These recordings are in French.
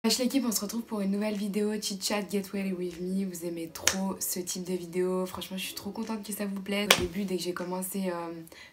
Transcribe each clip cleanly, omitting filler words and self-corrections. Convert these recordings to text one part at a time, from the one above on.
Wesh l'équipe, on se retrouve pour une nouvelle vidéo Chit Chat Get Ready With Me. Vous aimez trop ce type de vidéo, franchement je suis trop contente que ça vous plaise. Au début, dès que j'ai commencé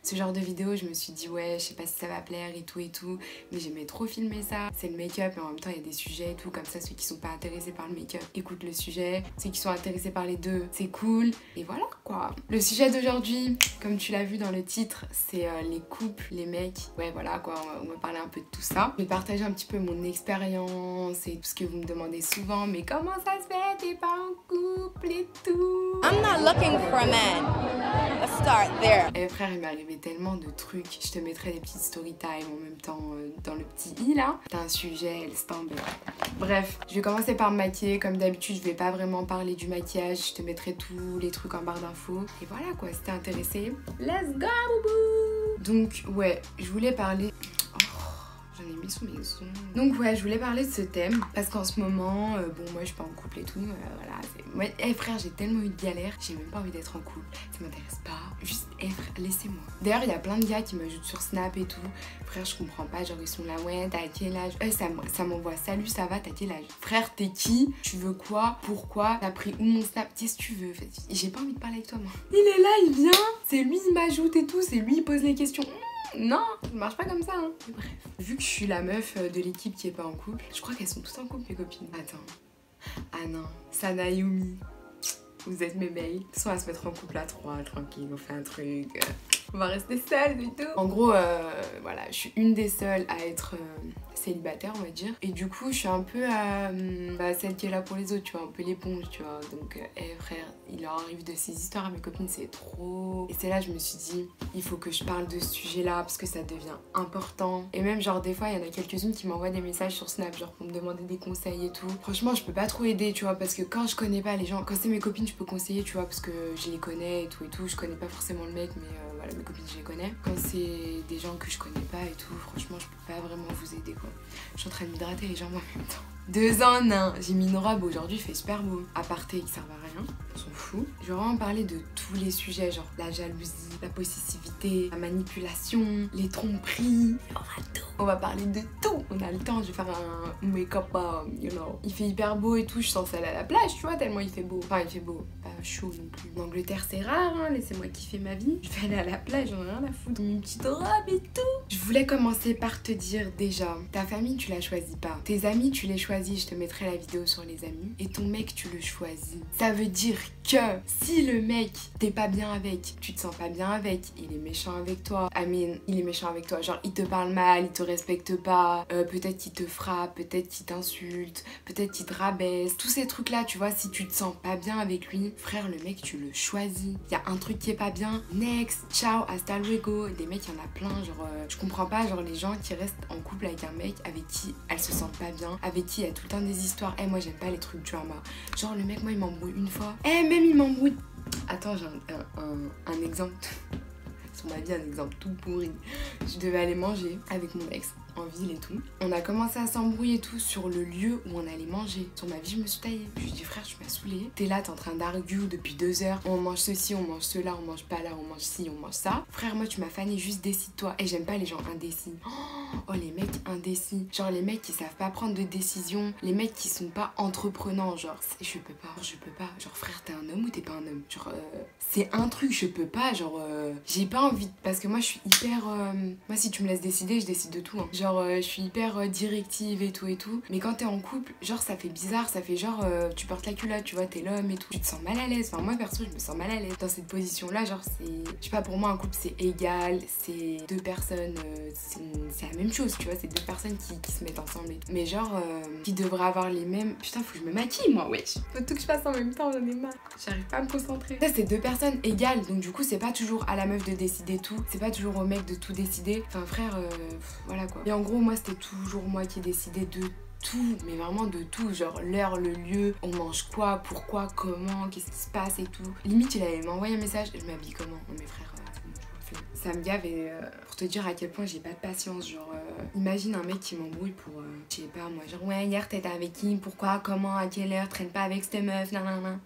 ce genre de vidéo, je me suis dit ouais, je sais pas si ça va plaire et tout, mais j'aimais trop filmer ça. C'est le make-up mais en même temps il y a des sujets et tout, comme ça ceux qui sont pas intéressés par le make-up écoutent le sujet, ceux qui sont intéressés par les deux c'est cool, et voilà quoi. Le sujet d'aujourd'hui, comme tu l'as vu dans le titre, c'est les couples, les mecs, ouais voilà quoi, on va parler un peu de tout ça. Je vais partager un petit peu mon expérience et tout ce que vous me demandez souvent, mais comment ça se fait, t'es pas en couple et tout. I'm not looking for a man. Let's start there. Eh frère, il m'est arrivé tellement de trucs. Je te mettrai des petites story time en même temps dans le petit i là. T'as un sujet, laisse tomber. Bref, je vais commencer par me maquiller. Comme d'habitude, je vais pas vraiment parler du maquillage. Je te mettrai tous les trucs en barre d'infos. Et voilà quoi, si t'es intéressé, let's go boubou. Donc ouais, je voulais parler... J'en ai mis sous mes ongles. Donc ouais, je voulais parler de ce thème parce qu'en ce moment, bon moi je suis pas en couple et tout, voilà. Ouais, frère, j'ai tellement eu de galères, j'ai même pas envie d'être en couple, ça m'intéresse pas. Juste, frère, laissez-moi. D'ailleurs, il y a plein de gars qui m'ajoutent sur Snap et tout. Frère, je comprends pas, genre ils sont là, ouais, t'as quel âge? Ça m'envoie, salut, ça va, t'as quel âge? Frère, t'es qui? Tu veux quoi? Pourquoi? T'as pris où mon Snap? Qu'est-ce que tu veux? J'ai pas envie de parler avec toi, moi. Il est là, il vient, c'est lui, il m'ajoute et tout, c'est lui, il pose les questions. Non, ça marche pas comme ça hein. Bref, vu que je suis la meuf de l'équipe qui est pas en couple, je crois qu'elles sont toutes en couple mes copines. Attends. Ah non, Sana et Yumi, vous êtes mes mails. Elles sont à se mettre en couple à 3, tranquille, on fait un truc. On va rester seules et tout. En gros, voilà, je suis une des seules à être célibataire, on va dire. Et du coup, je suis un peu celle qui est là pour les autres, tu vois, un peu l'éponge, tu vois. Donc, frère, il leur arrive de ces histoires à mes copines, c'est trop... Et c'est là, je me suis dit, il faut que je parle de ce sujet-là parce que ça devient important. Et même, genre, des fois, il y en a quelques-unes qui m'envoient des messages sur Snap, genre, pour me demander des conseils et tout. Franchement, je peux pas trop aider, tu vois, parce que quand je connais pas les gens, quand c'est mes copines, je peux conseiller, tu vois, parce que je les connais et tout. Je connais pas forcément le mec, mais voilà, mes copines, je les connais. Quand c'est des gens que je connais pas et tout, franchement, je peux pas vraiment vous aider, quoi. Je suis en train de m'hydrater les jambes en même temps. 2 en 1. J'ai mis une robe aujourd'hui, il fait super beau. Aparté qui servent à rien, on s'en fout. Je vais vraiment parler de tous les sujets, genre la jalousie, la possessivité, la manipulation, les tromperies. On va parler de tout. On a le temps, je vais faire un make-up, you know. Il fait hyper beau et tout, je suis censée aller à la plage, tu vois, tellement il fait beau. Enfin, il fait beau, pas chaud non plus. En Angleterre, c'est rare, hein, laissez-moi kiffer ma vie. Je vais aller à la plage, j'en ai rien à foutre. Une petite robe et tout. Je voulais commencer par te dire déjà, ta famille, tu la choisis pas. Tes amis, tu les choisis, je te mettrai la vidéo sur les amis. Et ton mec, tu le choisis. Ça veut dire que si le mec, t'es pas bien avec, tu te sens pas bien avec, il est méchant avec toi. Il est méchant avec toi, genre il te parle mal, il te respecte pas, peut-être qu'il te frappe, peut-être qu'il t'insulte, peut-être qu'il te rabaisse. Tous ces trucs-là, tu vois, si tu te sens pas bien avec lui, frère, le mec, tu le choisis. Il y a un truc qui est pas bien, next, ciao, hasta luego. Des mecs, il y en a plein, genre, je comprends pas, genre les gens qui restent en couple avec un mec avec qui elles se sentent pas bien, avec qui il y a tout le temps des histoires. Moi, j'aime pas les trucs drama. Genre, le mec, moi, il m'embrouille une fois. Même il m'embrouille. Attends, j'ai un exemple. Sur ma vie, un exemple tout pourri. Je devais aller manger avec mon ex en ville et tout. On a commencé à s'embrouiller et tout sur le lieu où on allait manger. Sur ma vie, je me suis taillée. Je lui ai dit, frère, tu m'as saoulée. T'es là, t'es en train d'arguer depuis 2 heures. On mange ceci, on mange cela, on mange pas là, on mange ci, on mange ça. Frère, moi, tu m'as fané, juste décide-toi. Et j'aime pas les gens indécis. Oh, les mecs indécis. Genre, les mecs qui savent pas prendre de décision. Les mecs qui sont pas entreprenants. Genre, je peux pas. Genre, frère, t'es un homme ou t'es pas un homme? Genre, c'est un truc, je peux pas. Genre, j'ai pas envie. Parce que moi, je suis hyper... Moi, si tu me laisses décider, je décide de tout. Hein. Genre, je suis hyper directive et tout. Mais quand t'es en couple, genre, ça fait bizarre. Ça fait genre, tu portes la culotte, tu vois, t'es l'homme et tout. Tu te sens mal à l'aise. Enfin, moi, perso, je me sens mal à l'aise. Dans cette position-là, genre, c'est... Je sais pas, pour moi, un couple, c'est égal. C'est 2 personnes... c'est la même chose, tu vois. C'est 2 personnes qui se mettent ensemble et tout. Mais genre, qui devraient avoir les mêmes... Putain, faut que je me maquille, moi, wesh. Faut tout que je fasse en même temps, j'en ai marre. J'arrive pas à me concentrer. Ça, c'est 2 personnes égales. Donc, du coup, c'est pas toujours à la meuf de décider tout. C'est pas toujours au mec de tout décider. Enfin, frère, voilà quoi. Et en gros, moi, c'était toujours moi qui décidais de tout, mais vraiment de tout, genre l'heure, le lieu, on mange quoi, pourquoi, comment, qu'est-ce qui se passe et tout. Limite, il allait m'envoyer un message, je m'habille comment? Non mais frère, ça me gave. Et pour te dire à quel point j'ai pas de patience, genre imagine un mec qui m'embrouille pour je sais pas moi, genre ouais hier t'étais avec qui, pourquoi, comment, à quelle heure, traîne pas avec cette meuf, nanana.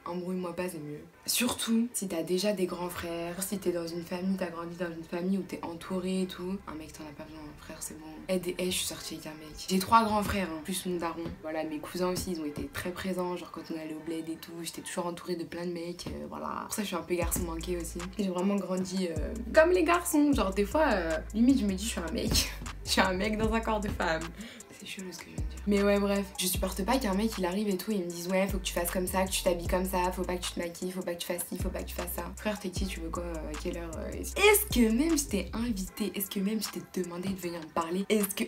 embrouille-moi pas, c'est mieux. Surtout si t'as déjà des grands frères, si t'es dans une famille, t'as grandi dans une famille où t'es entouré et tout. Un mec t'en as pas besoin, frère c'est bon. Je suis sortie avec un mec. J'ai 3 grands frères, hein, plus mon daron. Voilà, mes cousins aussi, ils ont été très présents, genre quand on allait au bled et tout, j'étais toujours entourée de plein de mecs, voilà. Pour ça je suis un peu garçon manqué aussi. J'ai vraiment grandi comme les garçons, genre des fois, limite je me dis je suis un mec. Je suis un mec dans un corps de femme. C'est chelou ce que je viens de dire. Mais ouais, bref, je supporte pas qu'un mec il arrive et tout, il me dise ouais, faut que tu fasses comme ça, que tu t'habilles comme ça, faut pas que tu te maquilles, faut pas que tu fasses ci, faut pas que tu fasses ça. Frère, t'es qui, tu veux quoi, à quelle heure Est-ce que même je t'ai invité, est-ce que même je t'ai demandé de venir me parler, est-ce que...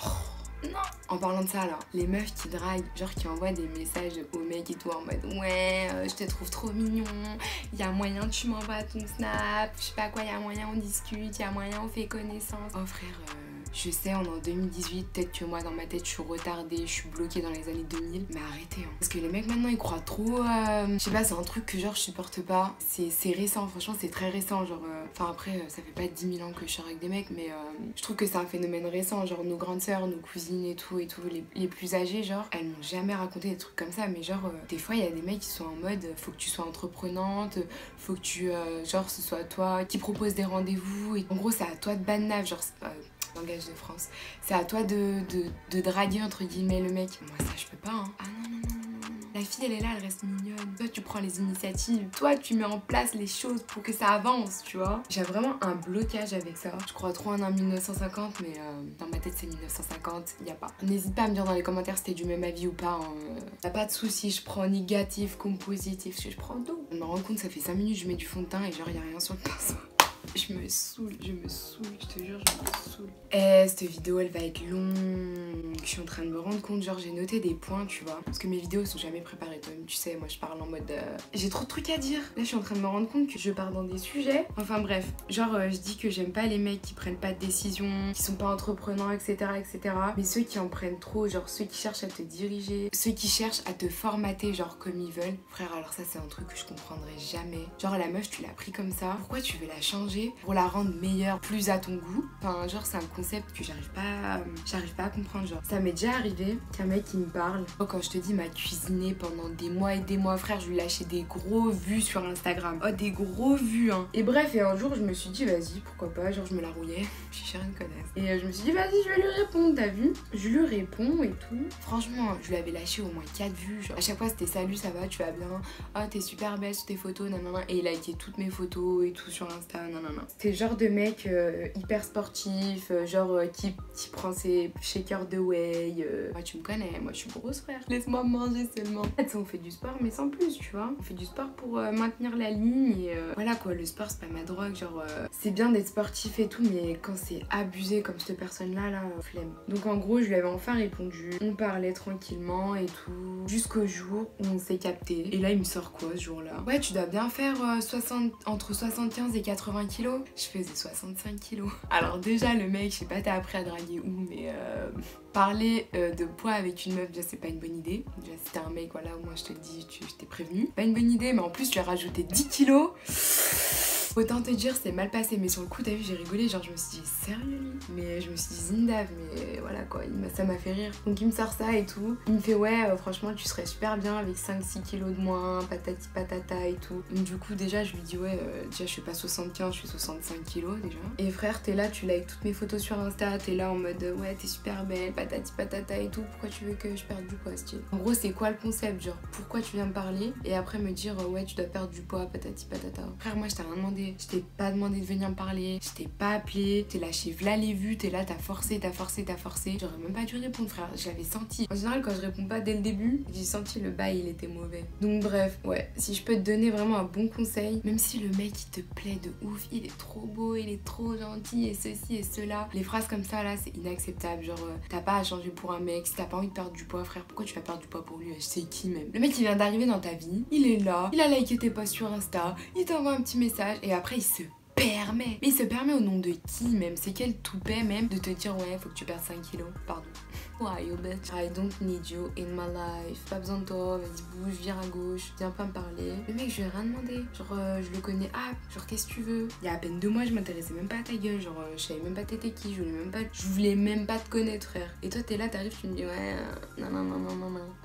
Oh. Non. En parlant de ça là, les meufs qui draguent, genre qui envoient des messages aux mecs et tout en mode ouais, je te trouve trop mignon, il y a moyen tu m'envoies ton snap, je sais pas quoi, il y a moyen on discute, il y a moyen on fait connaissance. Oh frère, je sais on est en 2018, peut-être que moi dans ma tête je suis retardée, je suis bloquée dans les années 2000, mais arrêtez hein. Parce que les mecs maintenant ils croient trop, je sais pas, c'est un truc que genre je supporte pas, c'est récent, franchement c'est très récent, genre, enfin après ça fait pas 10 000 ans que je sors avec des mecs, mais je trouve que c'est un phénomène récent, genre nos grandes sœurs, nos cousines et tout, les plus âgées, genre, elles m'ont jamais raconté des trucs comme ça, mais genre, des fois, il y a des mecs qui sont en mode, faut que tu sois entreprenante, faut que tu, genre, ce soit toi qui propose des rendez-vous, et en gros, c'est à toi de banave, genre, langage de France, c'est à toi de draguer, entre guillemets, le mec. Moi, ça, je peux pas, hein. Ah non, non, non, non, non. La fille, elle est là, elle reste mignonne. Toi, tu prends les initiatives. Toi, tu mets en place les choses pour que ça avance, tu vois. J'ai vraiment un blocage avec ça. Je crois trop en un 1950, mais dans ma tête, c'est 1950. Y a pas. N'hésite pas à me dire dans les commentaires si t'es du même avis ou pas. Hein. Y'a pas de souci, je prends négatif comme positif. Je prends tout. Je me rends compte, ça fait 5 minutes, je mets du fond de teint et genre, y a rien sur le pinceau. Je me saoule, je te jure, je me saoule. Cette vidéo, elle va être longue. Je suis en train de me rendre compte, genre, j'ai noté des points, tu vois. Parce que mes vidéos sont jamais préparées, toi-même, tu sais, moi, je parle en mode... J'ai trop de trucs à dire. Là, je suis en train de me rendre compte que je pars dans des sujets. Enfin, bref. Genre, je dis que j'aime pas les mecs qui prennent pas de décision, qui sont pas entreprenants, etc., etc. Mais ceux qui en prennent trop, genre, ceux qui cherchent à te diriger, ceux qui cherchent à te formater, genre, comme ils veulent. Frère, alors ça, c'est un truc que je comprendrai jamais. Genre, la meuf, tu l'as pris comme ça. Pourquoi tu veux la changer pour la rendre meilleure, plus à ton goût? Enfin, genre, c'est un concept que j'arrive pas à comprendre. Genre, ça m'est déjà arrivé qu'un mec qui me parle, quand je te dis m'a cuisiné pendant des mois et des mois, frère, je lui lâchais des gros vues sur Instagram. Oh, des gros vues, hein. Et bref, et un jour, je me suis dit, vas-y, pourquoi pas, genre, je me la rouillais. Je suis chère une connasse. Et je me suis dit, vas-y, je vais lui répondre, t'as vu? Je lui réponds et tout. Franchement, je lui avais lâché au moins 4 vues. Genre, à chaque fois, c'était salut, ça va, tu vas bien? Oh, t'es super belle sur tes photos, nanana. Et il a liké toutes mes photos et tout sur Insta, nanana. C'est le genre de mec hyper sportif, genre qui prend ses shakers de whey. Moi, tu me connais, moi je suis grosse, frère. Laisse-moi manger seulement. En fait, on fait du sport, mais sans plus, tu vois. On fait du sport pour maintenir la ligne et voilà quoi. Le sport, c'est pas ma drogue. Genre, c'est bien d'être sportif et tout, mais quand c'est abusé comme cette personne-là, flemme. Donc en gros, je lui avais enfin répondu. On parlait tranquillement et tout, jusqu'au jour où on s'est capté. Et là, il me sort quoi ce jour-là? Ouais, tu dois bien faire entre 75 et 80 kilos. Je faisais 65 kilos. Alors déjà le mec, je sais pas t'as appris à draguer où, mais parler de poids avec une meuf, déjà c'est pas une bonne idée. Déjà si t'es un mec, voilà, au moins je te le dis, je t'ai prévenu. Pas une bonne idée, mais en plus je lui ai rajouté 10 kilos. Autant te dire, c'est mal passé, mais sur le coup, t'as vu, j'ai rigolé, genre je me suis dit, sérieux lui? Mais je me suis dit, Zindav, mais voilà quoi, ça m'a fait rire. Donc il me sort ça et tout. Il me fait, ouais, franchement, tu serais super bien avec 5-6 kilos de moins, patati patata et tout. Donc du coup, déjà, je lui dis, ouais, déjà, je suis pas 75, je suis 65 kilos déjà. Et frère, t'es là, tu likes toutes mes photos sur Insta, t'es là en mode, ouais, t'es super belle, patati patata et tout. Pourquoi tu veux que je perde du poids, style? En gros, c'est quoi le concept? Genre, pourquoi tu viens me parler et après me dire, ouais, tu dois perdre du poids, patati patata. Frère, moi, je t'ai rien demandé. Je t'ai pas demandé de venir me parler, je t'ai pas appelé, t'es lâché v'là les vues, t'es là, t'as forcé. J'aurais même pas dû répondre, frère, je l'avais senti. En général, quand je réponds pas dès le début, j'ai senti le bail, il était mauvais. Donc bref, ouais, si je peux te donner vraiment un bon conseil, même si le mec il te plaît de ouf, il est trop beau, il est trop gentil et ceci et cela, les phrases comme ça là, c'est inacceptable. Genre, t'as pas à changer pour un mec, si t'as pas envie de perdre du poids, frère, pourquoi tu vas perdre du poids pour lui? Je sais qui même. Le mec il vient d'arriver dans ta vie, il est là, il a liké tes posts sur Insta, il t'envoie un petit message et après il se permet. Mais il se permet au nom de qui même? C'est quel toupet même de te dire ouais faut que tu perdes 5 kilos? Pardon. Why you bitch? I don't need you in my life. Pas besoin de toi, vas-y bouge, viens à gauche, viens pas me parler. Le mec je lui ai rien demandé. Genre je le connais, genre qu'est-ce que tu veux? Il y a à peine 2 mois je m'intéressais même pas à ta gueule. Genre je savais même pas t'étais qui, je voulais même pas te connaître frère. Et toi t'es là, t'arrives, tu me dis ouais non.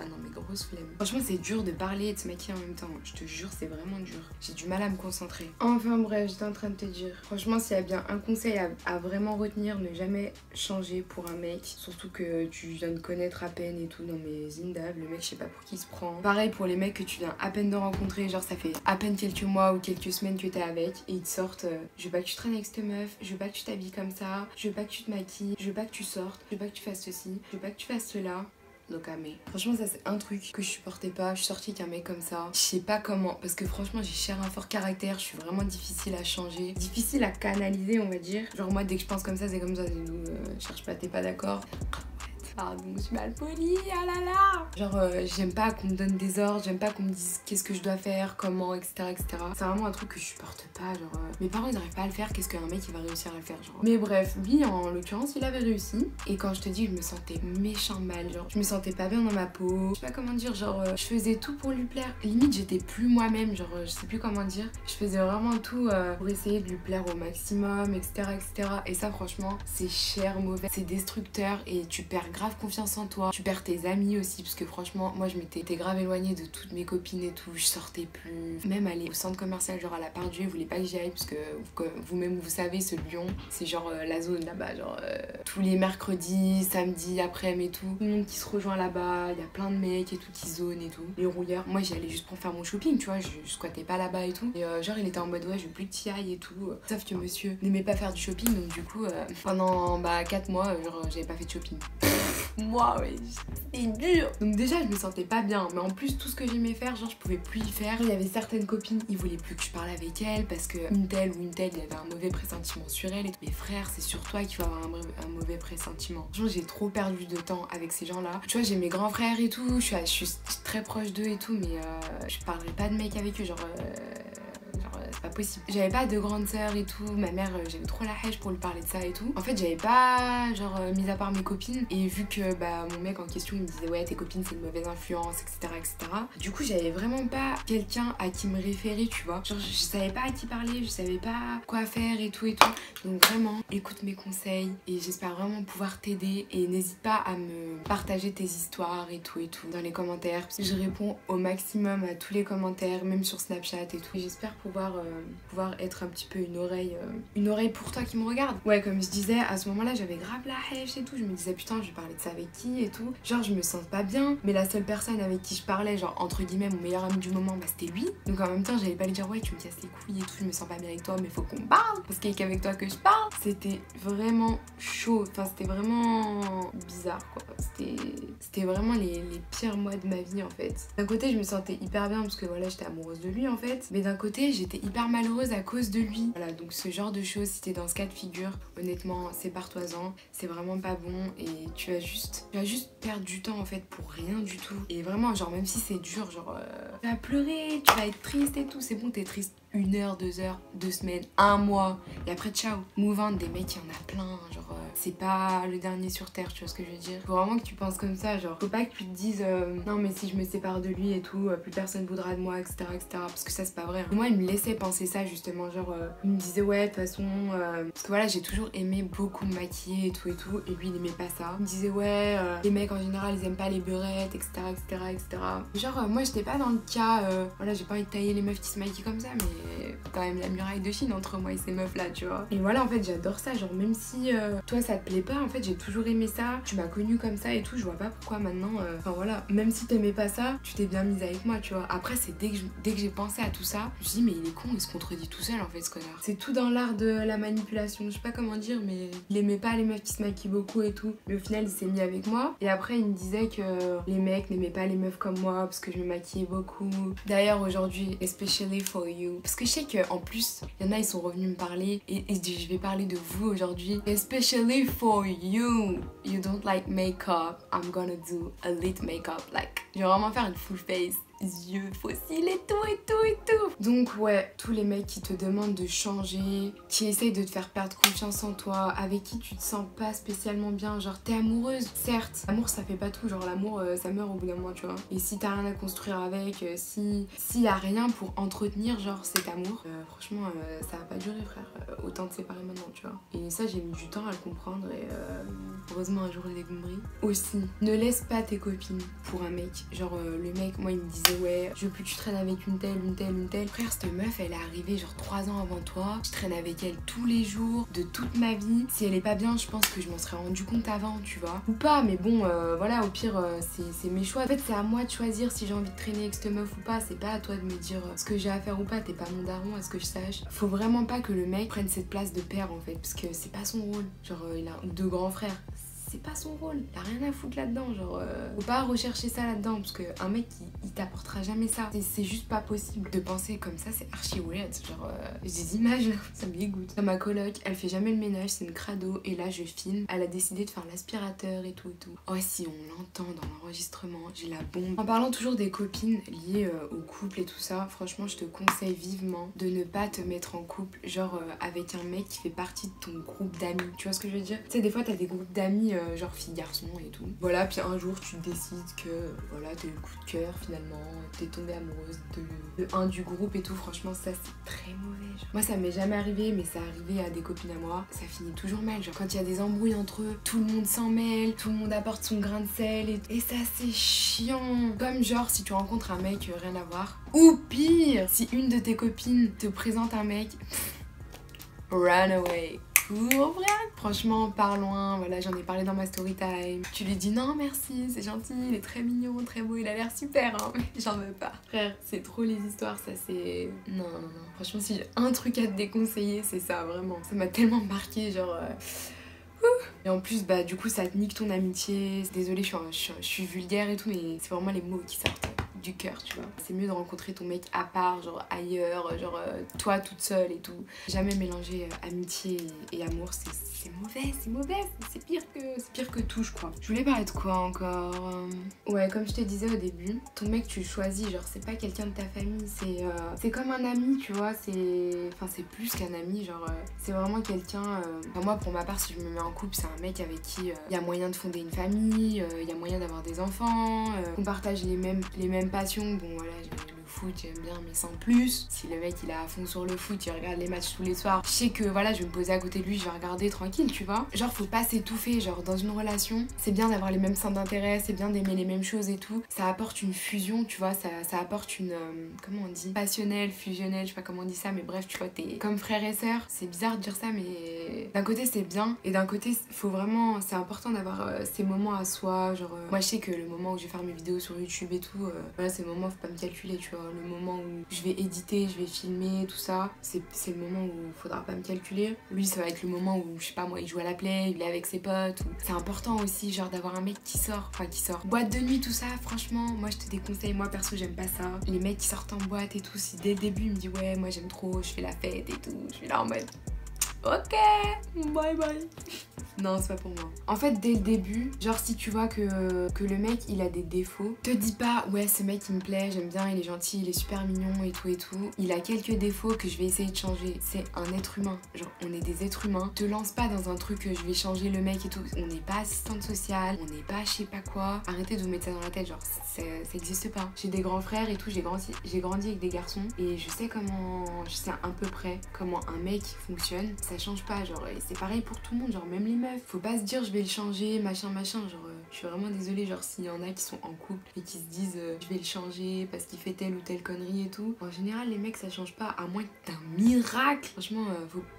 Ah non mais grosse flemme. Franchement c'est dur de parler et de se maquiller en même temps. Je te jure c'est vraiment dur. J'ai du mal à me concentrer. Enfin bref, j'étais en train de te dire. Franchement s'il y a bien un conseil à vraiment retenir, ne jamais changer pour un mec. Surtout que tu viens de connaître à peine et tout. Non mais Zindab, le mec je sais pas pour qui il se prend. Pareil pour les mecs que tu viens à peine de rencontrer. Genre ça fait à peine quelques mois ou quelques semaines que t'es avec. Et ils te sortent je veux pas que tu traînes avec cette meuf. Je veux pas que tu t'habilles comme ça. Je veux pas que tu te maquilles. Je veux pas que tu sortes. Je veux pas que tu fasses ceci. Je veux pas que tu fasses cela. Lokamé. Franchement ça c'est un truc que je supportais pas. Je suis sortie avec un mec comme ça. Je sais pas comment. Parce que franchement j'ai cher un fort caractère. Je suis vraiment difficile à changer. Difficile à canaliser on va dire. Genre moi dès que je pense comme ça c'est comme ça. Cherche pas, t'es pas d'accord. Pardon, je suis mal polie, ah là là. Genre j'aime pas qu'on me donne des ordres, j'aime pas qu'on me dise qu'est-ce que je dois faire, comment, etc. C'est vraiment un truc que je supporte pas, genre mes parents ils arrivent pas à le faire, qu'est-ce qu'un mec il va réussir à le faire genre. Mais bref, lui en l'occurrence il avait réussi. Et quand je te dis je me sentais méchant mal, genre je me sentais pas bien dans ma peau. Je sais pas comment dire, genre je faisais tout pour lui plaire. Limite j'étais plus moi-même, genre je sais plus comment dire. Je faisais vraiment tout pour essayer de lui plaire au maximum, etc. Et ça franchement c'est cher, mauvais, c'est destructeur et tu perds grave confiance en toi, tu perds tes amis aussi parce que franchement moi je m'étais grave éloignée de toutes mes copines et tout, je sortais plus, même aller au centre commercial genre à la part Dieu, ils voulaient pas que j'y aille parce que vous-même vous savez ce Lyon c'est genre la zone là-bas, genre tous les mercredis, samedis, après-midi et tout le monde qui se rejoint là-bas, il y a plein de mecs et tout qui zonent et tout, les rouilleurs, moi j'y allais juste pour faire mon shopping tu vois, je squattais pas là-bas et tout et genre il était en mode ouais je veux plus que t'y ailles et tout, sauf que monsieur n'aimait pas faire du shopping donc du coup pendant 4 mois genre j'avais pas fait de shopping. Moi ouais c'était dur. Donc déjà je me sentais pas bien, mais en plus tout ce que j'aimais faire genre je pouvais plus y faire. Il y avait certaines copines, ils voulaient plus que je parle avec elles parce que une telle ou une telle il y avait un mauvais pressentiment sur elle et tout. Mais frère c'est sur toi qu'il faut avoir un mauvais pressentiment. Franchement j'ai trop perdu de temps avec ces gens là. Tu vois j'ai mes grands frères et tout, je suis très proche d'eux et tout mais je parlerai pas de mec avec eux genre c'est pas possible. J'avais pas de grande sœur et tout, ma mère j'avais trop la hache pour lui parler de ça et tout. En fait j'avais pas genre mis à part mes copines et vu que bah mon mec en question il me disait ouais tes copines c'est une mauvaise influence etc. Du coup j'avais vraiment pas quelqu'un à qui me référer tu vois. Genre je savais pas à qui parler, je savais pas quoi faire et tout. Donc vraiment écoute mes conseils et j'espère vraiment pouvoir t'aider et n'hésite pas à me partager tes histoires et tout dans les commentaires. Je réponds au maximum à tous les commentaires même sur Snapchat et tout. Et j'espère pouvoir être un petit peu une oreille pour toi qui me regarde. Ouais comme je disais à ce moment là j'avais grave la hache et tout, je me disais putain je vais parler de ça avec qui et tout, genre je me sens pas bien mais la seule personne avec qui je parlais genre entre guillemets mon meilleur ami du moment bah c'était lui, donc en même temps j'allais pas lui dire ouais tu me casses les couilles et tout, je me sens pas bien avec toi mais faut qu'on parle parce qu'il y a qu'avec toi que je parle. C'était vraiment chaud, enfin c'était vraiment bizarre quoi, c'était vraiment les pires mois de ma vie en fait. D'un côté je me sentais hyper bien parce que voilà j'étais amoureuse de lui en fait, mais d'un côté j'étais hyper malheureuse à cause de lui. Voilà donc ce genre de choses si t'es dans ce cas de figure honnêtement sépare-toi-en, c'est vraiment pas bon et tu vas juste perdre du temps en fait pour rien du tout. Et vraiment genre même si c'est dur genre tu vas pleurer, tu vas être triste et tout, c'est bon t'es triste 1 heure, 2 heures, 2 semaines, 1 mois et après ciao. Move on, des mecs il y en a plein genre c'est pas le dernier sur terre, tu vois ce que je veux dire. Faut vraiment que tu penses comme ça, genre faut pas que tu te dises non mais si je me sépare de lui et tout plus personne voudra de moi etc parce que ça c'est pas vrai hein. Moi il me laissait penser ça justement, genre il me disait ouais de toute façon parce que voilà j'ai toujours aimé beaucoup me maquiller et tout et lui il aimait pas ça. Il me disait ouais les mecs en général ils aiment pas les beurrettes etc. Genre moi j'étais pas dans le cas voilà j'ai pas envie de tailler les meufs qui se maquillent comme ça mais quand même la muraille de Chine entre moi et ces meufs là tu vois. Et voilà en fait j'adore ça, genre même si toi ça te plaît pas en fait j'ai toujours aimé ça, tu m'as connue comme ça et tout, je vois pas pourquoi maintenant enfin voilà même si t'aimais pas ça tu t'es bien mise avec moi tu vois. Après c'est dès que j'ai pensé à tout ça je me suis dit mais il est con, il se contredit tout seul en fait ce connard. C'est tout dans l'art de la manipulation, je sais pas comment dire mais il aimait pas les meufs qui se maquillent beaucoup et tout mais au final il s'est mis avec moi et après il me disait que les mecs n'aimaient pas les meufs comme moi parce que je me maquillais beaucoup. D'ailleurs aujourd'hui especially for you parce que je sais qu'en plus il y en a ils sont revenus me parler et je vais parler de vous aujourd'hui. Especially for you don't like makeup, I'm gonna do a lit makeup, like je vais vraiment faire une full face. yeux fossiles et tout et tout et tout. Donc ouais, tous les mecs qui te demandent de changer, qui essayent de te faire perdre confiance en toi, avec qui tu te sens pas spécialement bien, genre t'es amoureuse, certes, l'amour ça fait pas tout, genre l'amour ça meurt au bout d'un moment, tu vois. Et si t'as rien à construire avec, s'il y a rien pour entretenir genre cet amour, franchement ça va pas durer frère, autant te séparer maintenant, tu vois. Et ça j'ai mis du temps à le comprendre et heureusement un jour je l'ai compris. Aussi, ne laisse pas tes copines pour un mec, genre le mec, moi il me disait ouais, je veux plus que tu traînes avec une telle. Frère, cette meuf elle est arrivée genre 3 ans avant toi, je traîne avec elle tous les jours de toute ma vie. Si elle est pas bien, je pense que je m'en serais rendu compte avant, tu vois. Ou pas, mais bon, voilà, au pire, c'est mes choix. En fait, c'est à moi de choisir si j'ai envie de traîner avec cette meuf ou pas. C'est pas à toi de me dire ce que j'ai à faire ou pas. T'es pas mon daron, à ce que je sache. Faut vraiment pas que le mec prenne cette place de père en fait, parce que c'est pas son rôle. Genre, il a 2 grands frères. C'est pas son rôle, il a rien à foutre là-dedans, genre faut pas rechercher ça là-dedans parce qu'un mec il t'apportera jamais ça, c'est juste pas possible de penser comme ça, c'est archi weird, genre j'ai des images, ça me dégoûte. Ma coloc, elle fait jamais le ménage, c'est une crado et là je filme, elle a décidé de faire l'aspirateur et tout. Oh si on l'entend dans l'enregistrement, j'ai la bombe. En parlant toujours des copines liées au couple et tout ça, franchement je te conseille vivement de ne pas te mettre en couple genre avec un mec qui fait partie de ton groupe d'amis, tu vois ce que je veux dire? Tu sais des fois t'as des groupes d'amis genre filles garçons et tout. Voilà, puis un jour tu décides que voilà, t'as eu le coup de cœur finalement, t'es tombée amoureuse de un du groupe et tout. Franchement ça c'est très mauvais. Genre. Moi ça m'est jamais arrivé mais ça arrivé à des copines à moi. Ça finit toujours mal. Genre quand il y a des embrouilles entre eux, tout le monde s'en mêle, tout le monde apporte son grain de sel et ça c'est chiant. Comme genre si tu rencontres un mec rien à voir. Ou pire, si une de tes copines te présente un mec, run away. Franchement, pars loin, voilà, j'en ai parlé dans ma story time. Tu lui dis non merci, c'est gentil, il est très mignon, très beau, il a l'air super, hein, mais j'en veux pas. Frère, c'est trop les histoires, ça c'est... Non. Franchement, si j'ai un truc à te déconseiller, c'est ça, vraiment. Ça m'a tellement marqué, genre... Et en plus, bah du coup, ça te nique ton amitié. Désolée, je suis vulgaire et tout, mais c'est vraiment les mots qui sortent du cœur, tu vois. C'est mieux de rencontrer ton mec à part, genre ailleurs, genre toi toute seule et tout. Jamais mélanger amitié et amour, c'est mauvais, c'est pire que tout, je crois. Je voulais parler de quoi encore? Ouais, comme je te disais au début, ton mec tu le choisis, genre c'est pas quelqu'un de ta famille, c'est comme un ami, tu vois, c'est plus qu'un ami, genre c'est vraiment quelqu'un... Enfin, moi pour ma part, si je me mets en couple, c'est un mec avec qui il y a moyen de fonder une famille, il y a moyen d'avoir des enfants, on partage les mêmes passions. Bon voilà, le foot j'aime bien mais sans plus. Si le mec il est à fond sur le foot, il regarde les matchs tous les soirs, je sais que voilà, je vais me poser à côté de lui, je vais regarder tranquille, tu vois. Genre faut pas s'étouffer, genre dans une relation c'est bien d'avoir les mêmes centres d'intérêt, c'est bien d'aimer les mêmes choses et tout, ça apporte une fusion, tu vois, ça apporte une comment on dit, passionnelle, fusionnelle, je sais pas comment on dit ça, mais bref, tu vois, t'es comme frère et sœur. C'est bizarre de dire ça mais d'un côté c'est bien et d'un côté faut vraiment, c'est important d'avoir ces moments à soi, genre moi je sais que le moment où je vais faire mes vidéos sur YouTube et tout, voilà, c'est le moment où faut pas me calculer, tu vois, le moment où je vais éditer, je vais filmer, tout ça, c'est le moment où faudra pas me calculer. Lui ça va être le moment où, je sais pas moi, il joue à la play, il est avec ses potes, c'est important aussi genre d'avoir un mec qui sort, boîte de nuit, tout ça, franchement moi je te déconseille, moi perso j'aime pas ça, les mecs qui sortent en boîte et tout. Si dès le début il me dit ouais moi j'aime trop, je fais la fête et tout, je suis là en mode ok, bye bye. Non, c'est pas pour moi. En fait, dès le début, genre si tu vois que le mec il a des défauts, te dis pas ouais ce mec il me plaît, j'aime bien, il est gentil, il est super mignon et tout. Il a quelques défauts que je vais essayer de changer. C'est un être humain, genre on est des êtres humains. Te lance pas dans un truc que je vais changer le mec et tout. On n'est pas assistante sociale, on n'est pas je sais pas quoi. Arrêtez de vous mettre ça dans la tête, genre ça existe pas. J'ai des grands frères et tout, j'ai grandi avec des garçons et je sais à peu près comment un mec fonctionne. Ça change pas, genre c'est pareil pour tout le monde, genre même les meufs. Faut pas se dire je vais le changer, machin, genre je suis vraiment désolée, genre s'il y en a qui sont en couple et qui se disent je vais le changer parce qu'il fait telle ou telle connerie et tout. En général les mecs ça change pas, à moins que t'aies un miracle. Franchement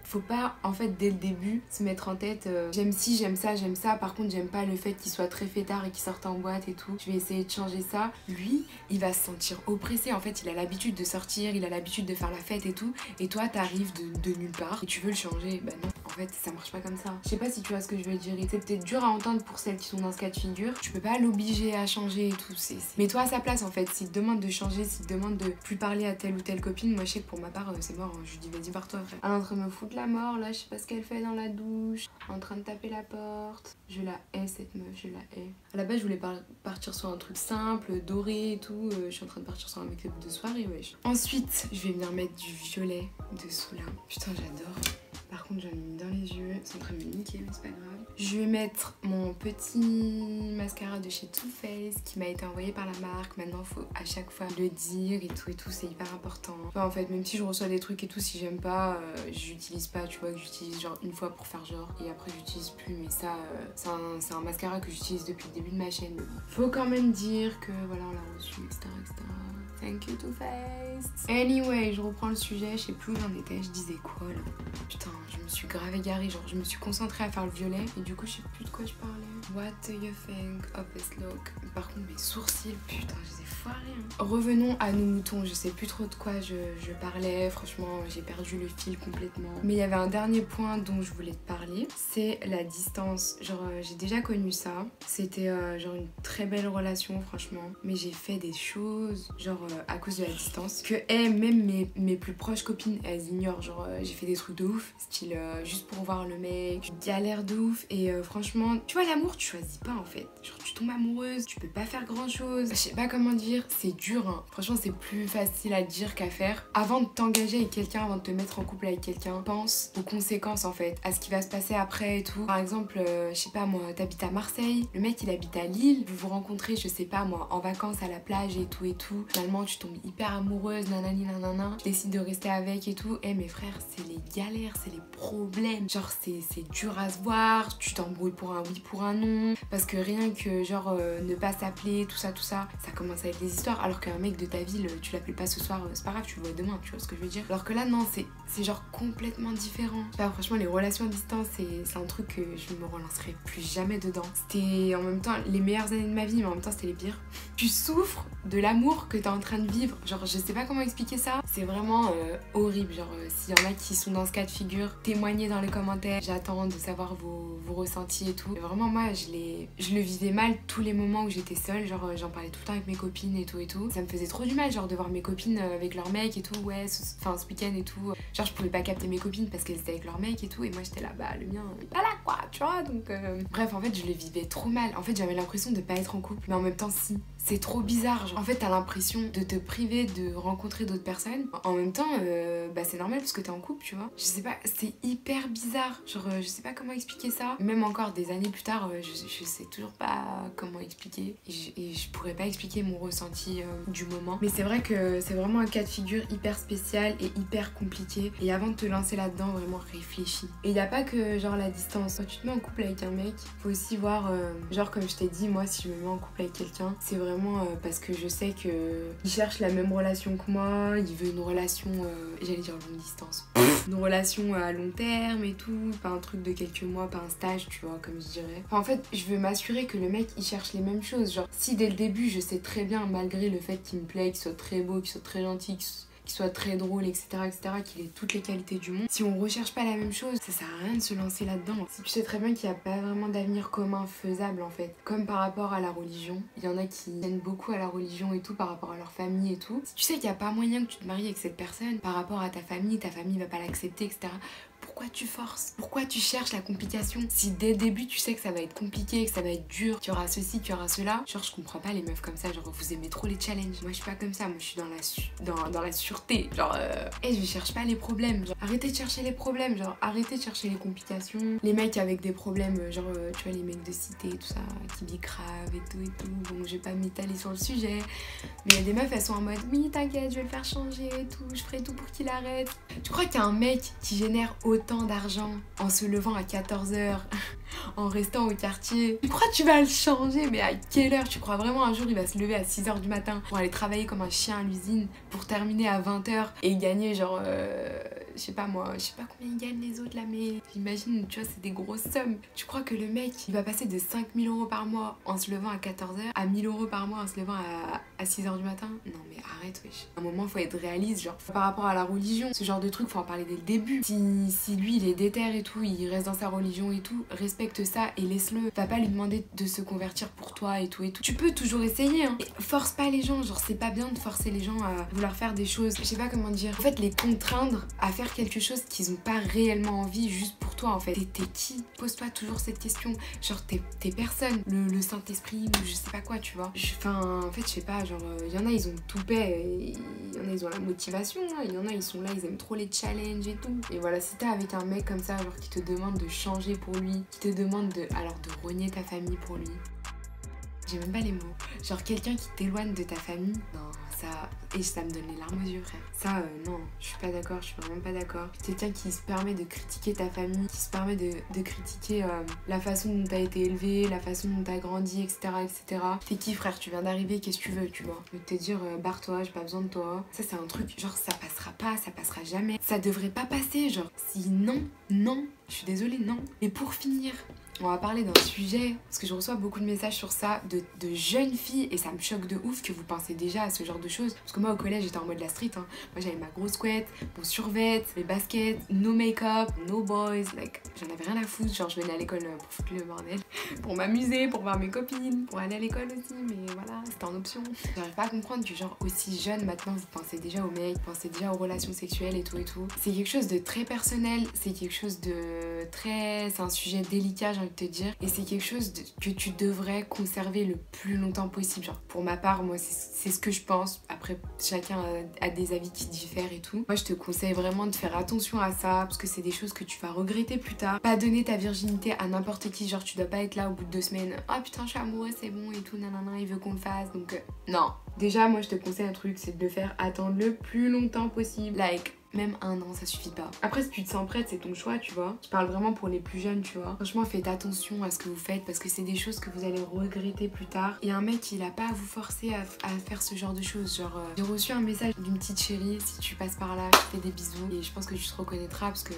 faut pas en fait dès le début se mettre en tête j'aime ci, j'aime ça, par contre j'aime pas le fait qu'il soit très fêtard et qu'il sorte en boîte et tout. Je vais essayer de changer ça. Lui il va se sentir oppressé, en fait il a l'habitude de sortir, il a l'habitude de faire la fête et tout, et toi t'arrives de nulle part et tu veux le changer. Bah non, en fait ça marche pas comme ça. Je sais pas si tu vois ce que je veux dire, c'est peut-être dur à entendre pour celles qui sont dans ce cas de figure. Tu peux pas l'obliger à changer et tout, mets-toi à sa place en fait. S'il te demande de changer, s'il te demande de plus parler à telle ou telle copine, moi je sais que pour ma part c'est mort, hein. Je lui dis vas-y barre-toi frère. Elle est en train de me foutre la mort là, je sais pas ce qu'elle fait dans la douche, en train de taper la porte. Je la hais cette meuf, je la hais. À la base je voulais partir sur un truc simple, doré et tout, je suis en train de partir sur un make-up de soirée, wesh. Ensuite je vais venir mettre du violet dessous là. Putain j'adore. Par contre j'en ai mis dans les yeux, c'est en train de me niquer mais c'est pas grave. Je vais mettre mon petit mascara de chez Too Faced qui m'a été envoyé par la marque. Maintenant faut à chaque fois le dire et tout, c'est hyper important. Enfin, en fait même si je reçois des trucs et tout, si j'aime pas, j'utilise pas, tu vois, que j'utilise genre une fois pour faire genre et après j'utilise plus. Mais ça c'est un mascara que j'utilise depuis le début de ma chaîne. Mais bon. Faut quand même dire que voilà on l'a reçu, etc. Thank you Too Faced. Anyway, je reprends le sujet, je sais plus où j'en étais, je disais quoi là. Putain, je me suis grave égarée, genre je me suis concentrée à faire le violet et du coup je sais plus de quoi je parlais. What do you think of this look? Par contre mes sourcils, putain je les ai foirés hein. Revenons à nos moutons, je sais plus trop de quoi je parlais, franchement j'ai perdu le fil complètement. Mais il y avait un dernier point dont je voulais te parler, c'est la distance. Genre j'ai déjà connu ça, c'était genre une très belle relation franchement, mais j'ai fait des choses genre à cause de la distance que même mes plus proches copines elles ignorent. Genre j'ai fait des trucs de ouf, style juste pour voir le mec, galère de ouf. Et franchement tu vois l'amour tu choisis pas en fait, genre tu tombes amoureuse, tu peux pas faire grand chose, je sais pas comment dire, c'est dur hein. Franchement c'est plus facile à dire qu'à faire. Avant de t'engager avec quelqu'un, avant de te mettre en couple avec quelqu'un, pense aux conséquences en fait, à ce qui va se passer après et tout. Par exemple je sais pas moi, t'habites à Marseille, le mec il habite à Lille, vous vous rencontrez je sais pas moi en vacances à la plage et tout, finalement tu tombes hyper amoureuse, nanani nanana, tu décides de rester avec et tout. Mes frères c'est les galères, c'est les problèmes, genre c'est dur à se voir, tu t'embrouilles pour un oui pour un non, parce que rien que genre ne pas s'appeler, tout ça commence à être des histoires, alors qu'un mec de ta ville tu l'appelles pas ce soir, c'est pas grave, tu le vois demain, tu vois ce que je veux dire. Alors que là non, c'est genre complètement différent. Enfin, franchement les relations à distance c'est un truc que je me relancerai plus jamais dedans. C'était en même temps les meilleures années de ma vie mais en même temps c'était les pires. Tu souffres de l'amour que t'es en train de vivre, genre je sais pas comment expliquer ça, c'est vraiment horrible. Genre s'il y en a qui sont dans ce cas de figure, témoignez dans les commentaires, j'attends de savoir vos ressentis et tout. Et vraiment moi je le vivais mal tous les moments où j'étais seule, genre j'en parlais tout le temps avec mes copines et tout, ça me faisait trop du mal genre de voir mes copines avec leur mec et tout, ouais ce week-end et tout, genre je pouvais pas capter mes copines parce qu'elles étaient avec leur mec et tout, et moi j'étais là bah le mien il est pas là quoi, tu vois. Donc bref en fait je le vivais trop mal, en fait j'avais l'impression de pas être en couple mais en même temps si. C'est trop bizarre, genre en fait t'as l'impression de te priver de rencontrer d'autres personnes. En même temps bah c'est normal parce que t'es en couple, tu vois. Je sais pas, c'est hyper bizarre, genre je sais pas comment expliquer ça. Même encore des années plus tard, je sais toujours pas comment expliquer et je pourrais pas expliquer mon ressenti du moment. Mais c'est vrai que c'est vraiment un cas de figure hyper spécial et hyper compliqué, et avant de te lancer là-dedans vraiment réfléchis. Et y a pas que genre la distance, quand tu te mets en couple avec un mec, faut aussi voir genre comme je t'ai dit, moi si je me mets en couple avec quelqu'un, c'est vraiment parce que je sais qu'il cherche la même relation que moi, il veut une relation, j'allais dire longue distance, une relation à long terme et tout, pas un truc de quelques mois, pas un stage, tu vois, comme je dirais. Enfin, en fait, je veux m'assurer que le mec il cherche les mêmes choses. Genre, si dès le début je sais très bien, malgré le fait qu'il me plaît, qu'il soit très beau, qu'il soit très gentil, qu'il soit très drôle, etc., qu'il ait toutes les qualités du monde, si on recherche pas la même chose, ça sert à rien de se lancer là-dedans. Si tu sais très bien qu'il n'y a pas vraiment d'avenir commun faisable en fait, comme par rapport à la religion, il y en a qui tiennent beaucoup à la religion et tout par rapport à leur famille et tout. Si tu sais qu'il n'y a pas moyen que tu te maries avec cette personne par rapport à ta famille va pas l'accepter, etc., pourquoi tu forces? Pourquoi tu cherches la complication? Si dès le début tu sais que ça va être compliqué, que ça va être dur, qu'il y aura ceci, qu'il y aura cela, genre je comprends pas les meufs comme ça, genre vous aimez trop les challenges. Moi je suis pas comme ça, moi je suis dans la sûreté, genre et je cherche pas les problèmes, genre arrêtez de chercher les problèmes, genre arrêtez de chercher les complications. Les mecs avec des problèmes, genre tu vois les mecs de cité, tout ça, qui bicravent et tout, bon je vais pas m'étaler sur le sujet, mais il y a des meufs elles sont en mode oui t'inquiète je vais le faire changer et tout, je ferai tout pour qu'il arrête. Tu crois qu'il y a un mec qui génère autant d'argent en se levant à 14h, en restant au quartier? Tu crois que tu vas le changer? Mais à quelle heure? Tu crois vraiment un jour il va se lever à 6h du matin pour aller travailler comme un chien à l'usine pour terminer à 20h et gagner genre je sais pas moi, je sais pas combien ils gagnent les autres là, mais j'imagine, tu vois, c'est des grosses sommes. Tu crois que le mec, il va passer de 5000 € par mois en se levant à 14h à 1000 € par mois en se levant à 6h du matin? Non mais arrête, wesh. À un moment, faut être réaliste, genre. Par rapport à la religion, ce genre de truc, faut en parler dès le début. Si lui, il est déter et tout, il reste dans sa religion et tout, respecte ça et laisse-le. Va pas lui demander de se convertir pour toi et tout et tout. Tu peux toujours essayer, hein. Et force pas les gens, genre c'est pas bien de forcer les gens à vouloir faire des choses, je sais pas comment dire. En fait, les contraindre à faire quelque chose qu'ils ont pas réellement envie juste pour toi en fait. T'es qui? Pose-toi toujours cette question. Genre t'es personne. Le Saint-Esprit ou je sais pas quoi, tu vois. Enfin, en fait, je sais pas, genre, il y en a, ils ont tout paix, il y en a, ils ont la motivation, hein. Il y en a, ils sont là, ils aiment trop les challenges et tout. Et voilà, si t'es avec un mec comme ça, genre qui te demande de changer pour lui, qui te demande de renier ta famille pour lui. J'ai même pas les mots. Genre quelqu'un qui t'éloigne de ta famille, non, ça... Et ça me donne les larmes aux yeux, frère. Ça, non, je suis pas d'accord, je suis vraiment pas d'accord. Quelqu'un qui se permet de critiquer ta famille, qui se permet de critiquer la façon dont t'as été élevé, la façon dont t'as grandi, etc., etc. T'es qui, frère? Tu viens d'arriver, qu'est-ce que tu veux, tu vois? De te dire, barre-toi, j'ai pas besoin de toi. Ça, c'est un truc, genre, ça passera pas, ça passera jamais. Ça devrait pas passer, genre. Si non, je suis désolée, non. Et pour finir, on va parler d'un sujet, parce que je reçois beaucoup de messages sur ça, de jeunes filles, et ça me choque de ouf que vous pensez déjà à ce genre de choses. Parce que moi au collège j'étais en mode la street, hein. Moi j'avais ma grosse couette, mon survêt, mes baskets, no make-up, no boys, like j'en avais rien à foutre. Genre je venais à l'école pour foutre le bordel, pour m'amuser, pour voir mes copines, pour aller à l'école aussi, mais voilà, c'était en option. J'arrive pas à comprendre que genre aussi jeune maintenant vous pensez déjà aux mecs, vous pensez déjà aux relations sexuelles et tout et tout. C'est quelque chose de très personnel, c'est quelque chose de très... c'est un sujet délicat, j'ai envie de te dire, et c'est quelque chose que tu devrais conserver le plus longtemps possible. Genre pour ma part, moi c'est ce que je pense. Après chacun a des avis qui diffèrent et tout. Moi je te conseille vraiment de faire attention à ça, parce que c'est des choses que tu vas regretter plus tard. Pas donner ta virginité à n'importe qui, genre tu dois pas être là au bout de 2 semaines, ah oh, putain je suis amoureux, c'est bon et tout, nanana, il veut qu'on le fasse, donc non. Déjà moi je te conseille un truc, c'est de le faire attendre le plus longtemps possible, like même 1 an, ça suffit pas. Après, si tu te sens prête, c'est ton choix, tu vois. Je parle vraiment pour les plus jeunes, tu vois. Franchement, faites attention à ce que vous faites, parce que c'est des choses que vous allez regretter plus tard. Et un mec, il a pas à vous forcer à faire ce genre de choses. Genre, j'ai reçu un message d'une petite chérie. Si tu passes par là, je te fais des bisous. Et je pense que tu te reconnaîtras, parce que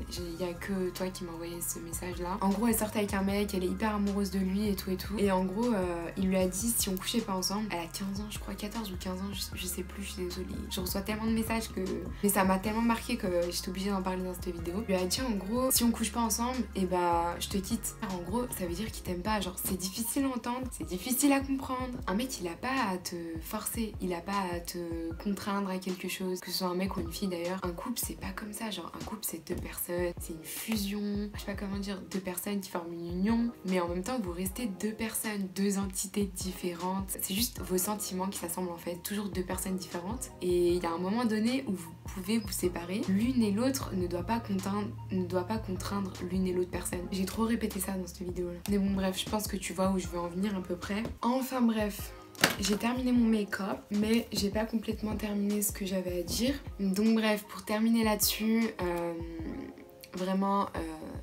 il y a que toi qui m'as envoyé ce message-là. En gros, elle sortait avec un mec, elle est hyper amoureuse de lui et tout et tout. Et en gros, il lui a dit si on couchait pas ensemble. Elle a 15 ans, je crois, 14 ou 15 ans, je sais plus, je suis désolée. Je reçois tellement de messages que... Mais ça m'a tellement marqué que j'étais obligée d'en parler dans cette vidéo. Je lui ai dit en gros, si on couche pas ensemble, et bah je te quitte. En gros, ça veut dire qu'il t'aime pas. Genre c'est difficile à entendre, c'est difficile à comprendre. Un mec, il a pas à te forcer, il a pas à te contraindre à quelque chose. Que ce soit un mec ou une fille d'ailleurs. Un couple, c'est pas comme ça. Genre un couple, c'est 2 personnes, c'est une fusion. Je sais pas comment dire, 2 personnes qui forment une union. Mais en même temps, vous restez 2 personnes, 2 entités différentes. C'est juste vos sentiments qui s'assemblent en fait. Toujours 2 personnes différentes. Et il y a un moment donné où vous pouvez vous séparer. L'une et l'autre ne doit pas contraindre l'une et l'autre personne. J'ai trop répété ça dans cette vidéo là. Mais bon bref, je pense que tu vois où je veux en venir à peu près. Enfin bref. J'ai terminé mon make-up, mais j'ai pas complètement terminé ce que j'avais à dire. Donc bref, pour terminer là-dessus, vraiment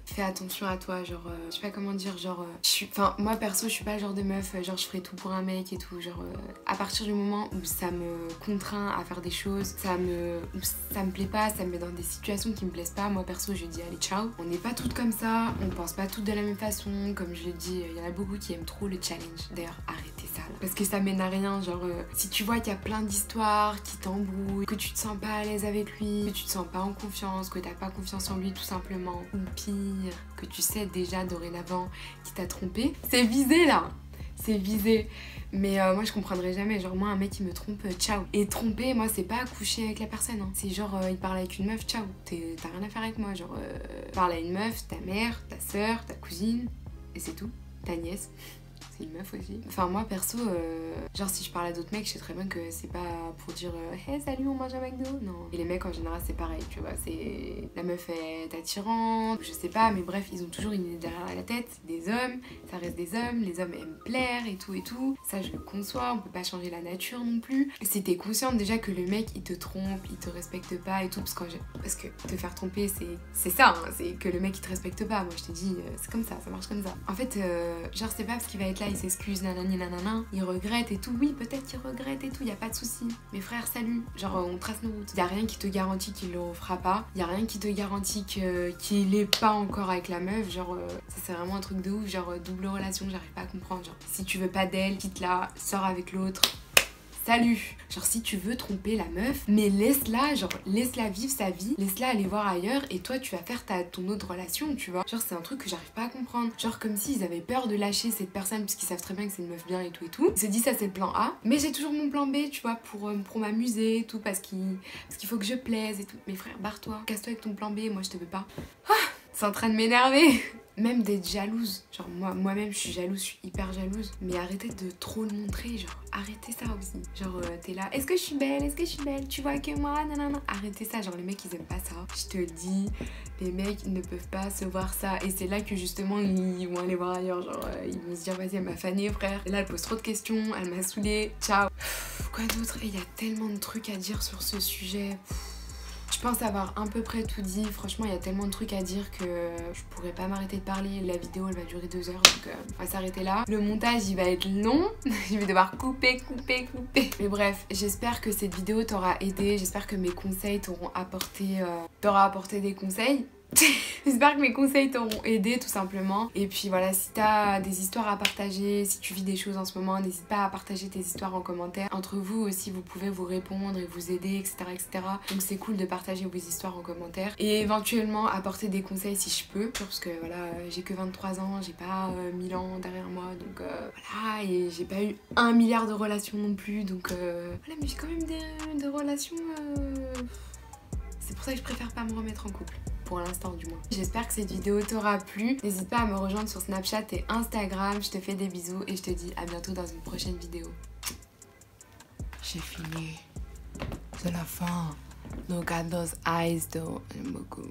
fais attention à toi, genre je sais pas comment dire, genre enfin moi perso je suis pas le genre de meuf genre je ferai tout pour un mec et tout, genre à partir du moment où ça me contraint à faire des choses, ça me plaît pas, ça me met dans des situations qui me plaisent pas, moi perso je dis allez ciao. On n'est pas toutes comme ça, on pense pas toutes de la même façon, comme je le dis, il y en a beaucoup qui aiment trop le challenge. D'ailleurs arrêtez ça là, parce que ça mène à rien. Genre si tu vois qu'il y a plein d'histoires qui t'embrouillent, que tu te sens pas à l'aise avec lui, que tu te sens pas en confiance, que t'as pas confiance en lui tout simplement, ou pire, que tu sais déjà dorénavant qu'il t'a trompé, c'est visé là, c'est visé. Mais moi je comprendrais jamais, genre moi un mec qui me trompe, ciao. Et tromper, moi c'est pas coucher avec la personne, hein. C'est genre il parle avec une meuf, ciao, t'as rien à faire avec moi, genre parle à une meuf, ta mère, ta soeur, ta cousine, et c'est tout, ta nièce. C'est une meuf aussi. Enfin moi perso, genre si je parle à d'autres mecs, je sais très bien que c'est pas pour dire hey salut on mange un McDo, non. Et les mecs en général c'est pareil, tu vois, c'est la meuf est attirante, je sais pas, mais bref ils ont toujours une idée derrière la tête. C'est des hommes, ça reste des hommes, les hommes aiment plaire et tout, ça je le conçois, on peut pas changer la nature non plus. Si t'es consciente déjà que le mec il te trompe, il te respecte pas et tout, parce que te faire tromper c'est ça, hein, c'est que le mec il te respecte pas. Moi je te dis c'est comme ça marche comme ça. En fait genre c'est pas parce qu'il va être là ça, il s'excuse, nanani nanana, il regrette et tout. Oui, peut-être qu'il regrette et tout, y a pas de souci. Mais frère, salut, genre on trace nos routes. Y a rien qui te garantit qu'il le refera pas. Y a rien qui te garantit qu'il est pas encore avec la meuf. Genre ça c'est vraiment un truc de ouf. Genre double relation, j'arrive pas à comprendre. Genre si tu veux pas d'elle, quitte-la, sors avec l'autre. Salut. Genre si tu veux tromper la meuf, mais laisse-la, genre laisse-la vivre sa vie, laisse-la aller voir ailleurs et toi tu vas faire ton autre relation, tu vois. Genre c'est un truc que j'arrive pas à comprendre. Genre comme s'ils avaient peur de lâcher cette personne parce qu'ils savent très bien que c'est une meuf bien et tout et tout. Ils se disent ça c'est le plan A, mais j'ai toujours mon plan B, tu vois, pour m'amuser et tout parce qu'il faut que je plaise et tout. Mais frère, barre-toi, casse-toi avec ton plan B, moi je te veux pas. Ah, c'est en train de m'énerver. Même d'être jalouse, genre moi-même je suis jalouse, je suis hyper jalouse, mais arrêtez de trop le montrer, genre arrêtez ça aussi. Genre t'es là, est-ce que je suis belle, est-ce que je suis belle, tu vois que moi, nanana. Arrêtez ça, genre les mecs ils aiment pas ça, je te le dis, les mecs ils ne peuvent pas se voir ça et c'est là que justement ils vont aller voir ailleurs, genre ils vont se dire vas-y elle m'a fané frère, et là elle pose trop de questions, elle m'a saoulée, ciao. Quoi d'autre? Et il y a tellement de trucs à dire sur ce sujet. Je pense avoir à peu près tout dit, franchement il y a tellement de trucs à dire que je pourrais pas m'arrêter de parler, la vidéo elle va durer 2 heures donc on va s'arrêter là. Le montage il va être long, je vais devoir couper. Mais bref, j'espère que cette vidéo t'aura aidé, j'espère que mes conseils t'auront apporté, des conseils. J'espère que mes conseils t'auront aidé tout simplement. Et puis voilà, si t'as des histoires à partager, si tu vis des choses en ce moment, n'hésite pas à partager tes histoires en commentaire. Entre vous aussi, vous pouvez vous répondre et vous aider, etc. Donc c'est cool de partager vos histoires en commentaire. Et éventuellement apporter des conseils si je peux. Parce que voilà, j'ai que 23 ans, j'ai pas 1000 ans derrière moi. Donc voilà, et j'ai pas eu 1 milliard de relations non plus. Donc voilà, mais j'ai quand même des relations... C'est pour ça que je préfère pas me remettre en couple. Pour l'instant du moins. J'espère que cette vidéo t'aura plu. N'hésite pas à me rejoindre sur Snapchat et Instagram. Je te fais des bisous et je te dis à bientôt dans une prochaine vidéo. J'ai fini. C'est la fin. Look at those eyes though. J'aime beaucoup.